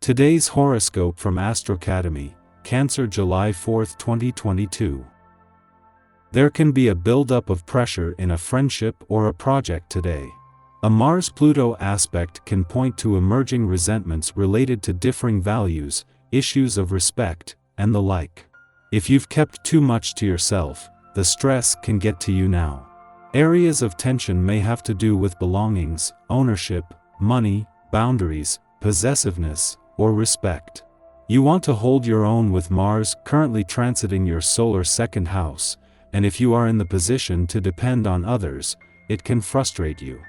Today's horoscope from Astrocademy, Cancer, July 4, 2022. There can be a buildup of pressure in a friendship or a project today. A Mars-Pluto aspect can point to emerging resentments related to differing values, issues of respect, and the like. If you've kept too much to yourself, the stress can get to you now. Areas of tension may have to do with belongings, ownership, money, boundaries, possessiveness, or respect. You want to hold your own with Mars currently transiting your solar second house, and if you are in the position to depend on others, it can frustrate you.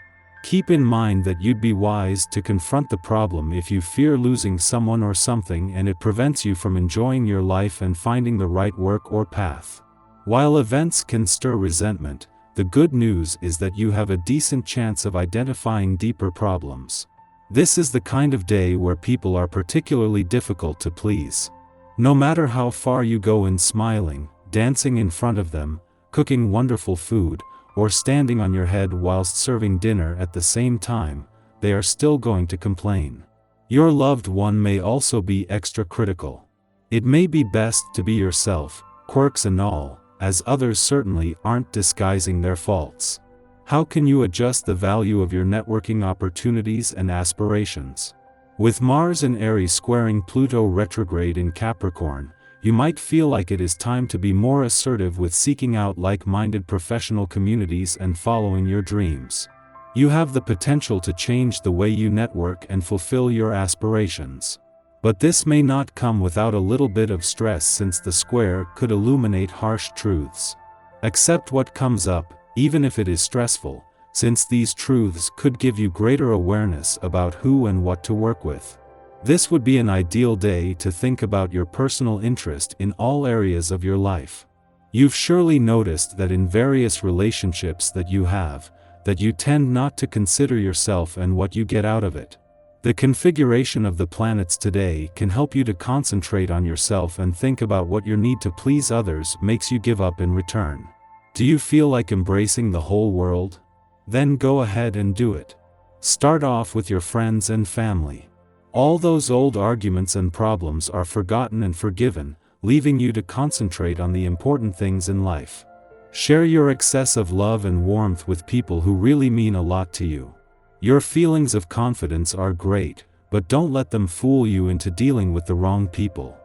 Keep in mind that you'd be wise to confront the problem if you fear losing someone or something and it prevents you from enjoying your life and finding the right work or path. While events can stir resentment, the good news is that you have a decent chance of identifying deeper problems. This is the kind of day where people are particularly difficult to please. No matter how far you go in smiling, dancing in front of them, cooking wonderful food, or standing on your head whilst serving dinner at the same time, they are still going to complain. Your loved one may also be extra critical. It may be best to be yourself, quirks and all, as others certainly aren't disguising their faults. How can you adjust the value of your networking opportunities and aspirations? With Mars in Aries squaring Pluto retrograde in Capricorn, you might feel like it is time to be more assertive with seeking out like-minded professional communities and following your dreams. You have the potential to change the way you network and fulfill your aspirations. But this may not come without a little bit of stress, since the square could illuminate harsh truths. Accept what comes up, even if it is stressful, since these truths could give you greater awareness about who and what to work with. This would be an ideal day to think about your personal interest in all areas of your life. You've surely noticed that in various relationships that you have, that you tend not to consider yourself and what you get out of it. The configuration of the planets today can help you to concentrate on yourself and think about what your need to please others makes you give up in return. Do you feel like embracing the whole world? Then go ahead and do it. Start off with your friends and family. All those old arguments and problems are forgotten and forgiven, leaving you to concentrate on the important things in life. Share your excess of love and warmth with people who really mean a lot to you. Your feelings of confidence are great, but don't let them fool you into dealing with the wrong people.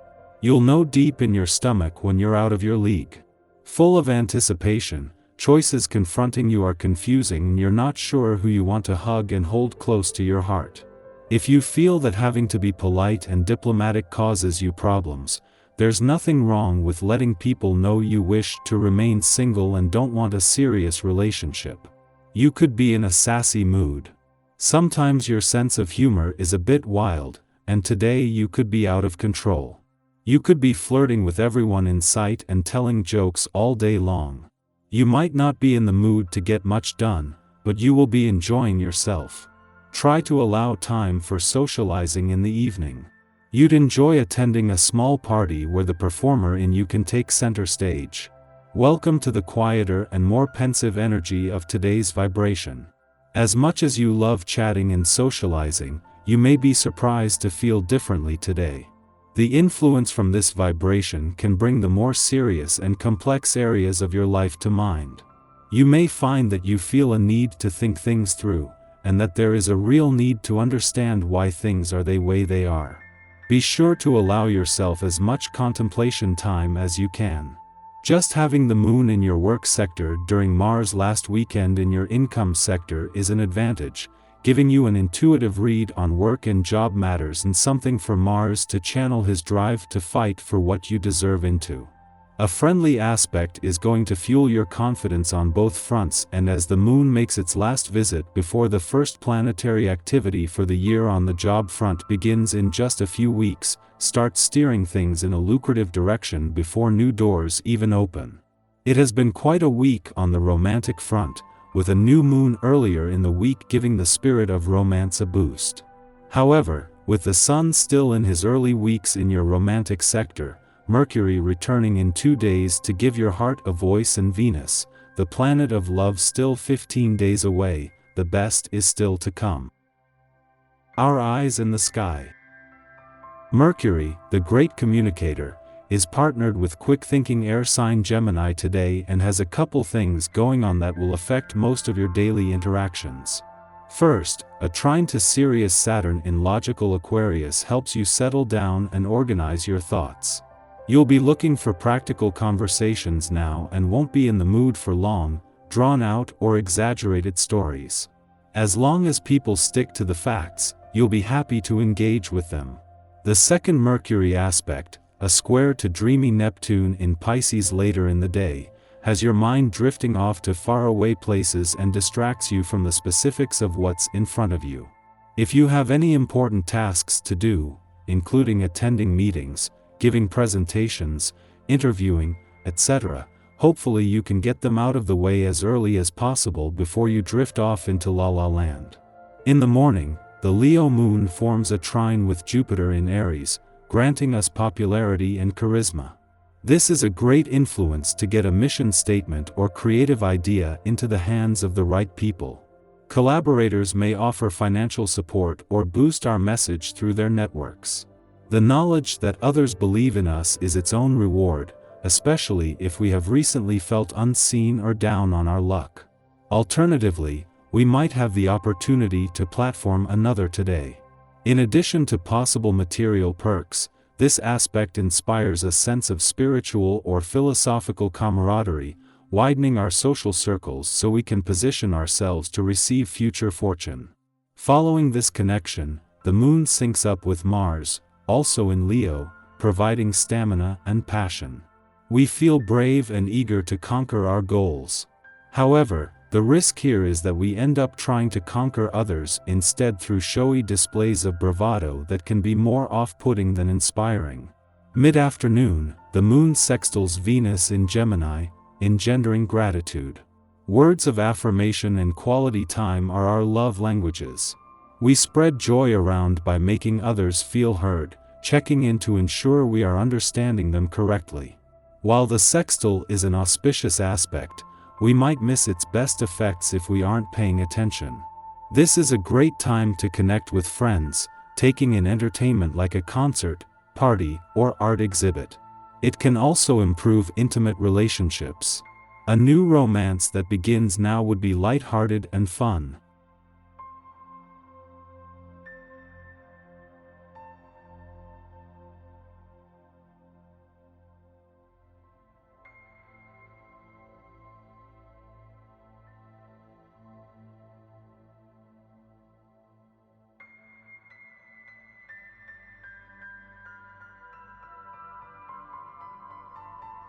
You'll know deep in your stomach when you're out of your league. Full of anticipation, choices confronting you are confusing and you're not sure who you want to hug and hold close to your heart. If you feel that having to be polite and diplomatic causes you problems, there's nothing wrong with letting people know you wish to remain single and don't want a serious relationship. You could be in a sassy mood. Sometimes your sense of humor is a bit wild, and today you could be out of control. You could be flirting with everyone in sight and telling jokes all day long. You might not be in the mood to get much done, but you will be enjoying yourself. Try to allow time for socializing in the evening. You'd enjoy attending a small party where the performer in you can take center stage. Welcome to the quieter and more pensive energy of today's vibration. As much as you love chatting and socializing, you may be surprised to feel differently today. The influence from this vibration can bring the more serious and complex areas of your life to mind. You may find that you feel a need to think things through, and that there is a real need to understand why things are the way they are. Be sure to allow yourself as much contemplation time as you can. Just having the moon in your work sector during Mars last weekend in your income sector is an advantage, giving you an intuitive read on work and job matters and something for Mars to channel his drive to fight for what you deserve into. A friendly aspect is going to fuel your confidence on both fronts, and as the moon makes its last visit before the first planetary activity for the year on the job front begins in just a few weeks, start steering things in a lucrative direction before new doors even open. It has been quite a week on the romantic front, with a new moon earlier in the week giving the spirit of romance a boost. However, with the sun still in his early weeks in your romantic sector, Mercury returning in 2 days to give your heart a voice, and Venus, the planet of love, still 15 days away, the best is still to come. Our eyes in the sky. Mercury, the great communicator, is partnered with quick-thinking air sign Gemini today and has a couple things going on that will affect most of your daily interactions. First, a trine to Sirius Saturn in logical Aquarius helps you settle down and organize your thoughts. You'll be looking for practical conversations now and won't be in the mood for long, drawn-out or exaggerated stories. As long as people stick to the facts, you'll be happy to engage with them. The second Mercury aspect, a square to dreamy Neptune in Pisces later in the day, has your mind drifting off to faraway places and distracts you from the specifics of what's in front of you. If you have any important tasks to do, including attending meetings, giving presentations, interviewing, etc., hopefully you can get them out of the way as early as possible before you drift off into la la land. In the morning, the Leo moon forms a trine with Jupiter in Aries, granting us popularity and charisma. This is a great influence to get a mission statement or creative idea into the hands of the right people. Collaborators may offer financial support or boost our message through their networks. The knowledge that others believe in us is its own reward, especially if we have recently felt unseen or down on our luck. Alternatively, we might have the opportunity to platform another today. In addition to possible material perks, this aspect inspires a sense of spiritual or philosophical camaraderie, widening our social circles so we can position ourselves to receive future fortune. Following this connection, the moon syncs up with Mars, also in Leo, providing stamina and passion. We feel brave and eager to conquer our goals. However, the risk here is that we end up trying to conquer others instead through showy displays of bravado that can be more off-putting than inspiring. Mid-afternoon, the moon sextiles Venus in Gemini, engendering gratitude. Words of affirmation and quality time are our love languages. We spread joy around by making others feel heard, checking in to ensure we are understanding them correctly. While the sextile is an auspicious aspect, we might miss its best effects if we aren't paying attention. This is a great time to connect with friends, taking in entertainment like a concert, party, or art exhibit. It can also improve intimate relationships. A new romance that begins now would be lighthearted and fun.